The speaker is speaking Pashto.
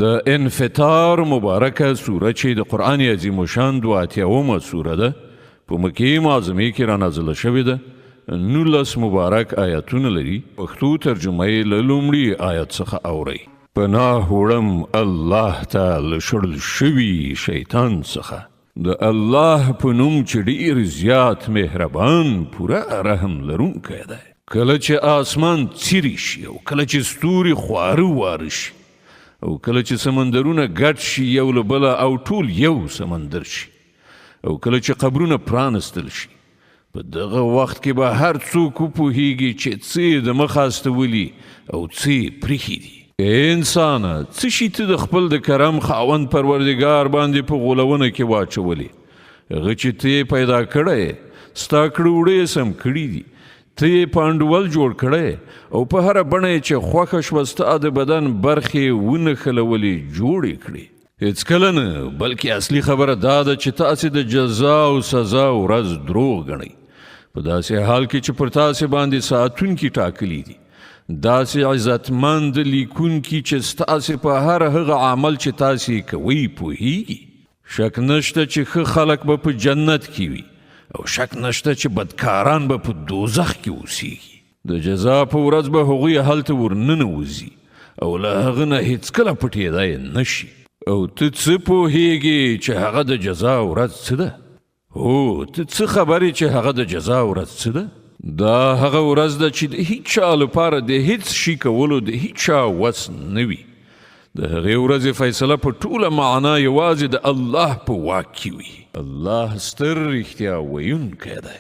د انفطار مبارکه سوره چې د قرآن عظیم الشان 82 سوره ده په مکې معظمې کې را نازله شوې ده. 19 مبارک آیاتونه لري. پښتو ترجمه یې له لومړي آیت څخه اورئ. پناه وړم الله ته له شړل شوي شیطان څخه، د الله په نوم چې ډېر زیات مهربان پوره رحم لرونکی دی. کله چې آسمان څیرې شي او کله چې ستوري خواره واره شي او کله چې سمندرونه ګډ شي یو له بله او ټول یو سمندر شي او کله چې قبرونه پرانستل شي، په دغه وخت کې به هر څوک وپوهیږي چې څه د مخه استولي او څه پریښي دي. انسانه څه شي ته د خپل د کرم خاوند پروردګار باندې په غولونه کې واچولې؟ هغه چې ته یې پیدا کړی، ستا کړه سم کړي دي، ته یې پانډول جوړ کړی او په هره بڼه یې چې خوښه شوه ستا د بدن برخې ونښلولې جوړې کړې. هېڅکله نه، بلکې اصلي خبره دا ده چې تاسې د جزا او سزا ورځ دروغ ګڼئ، په داسې حال کې چې پر تاسې باندې ساتونکي ټاکلي دي، داسې عزتمند لیکونکي چې ستاسې په هر هغه عمل چې تاسې کوئ پوهیږي. شک نشته چې ښه خلک به په جنت کې وي او شک نشته چې بدکاران به په دوزخ کې اوسیږي. د جزا په ورځ به هغوی هلته ورننوځي او له هغه نه هېڅکله پټېدای نشي. او ته څه پوهیږي چې هغه د جزا ورځ څه ده؟ هو، ته څه خبرې چې هغه د جزا ورځ څه ده؟ دا هغه ورځ ده چې د هیڅ چا لپاره د هیڅ شي کولو د هیڅ چا وس نه وي. د هغې ورځې فیصله په ټوله معنا یوازې د الله په واک کې وي. الله ستر رښتیا ویونکی دی.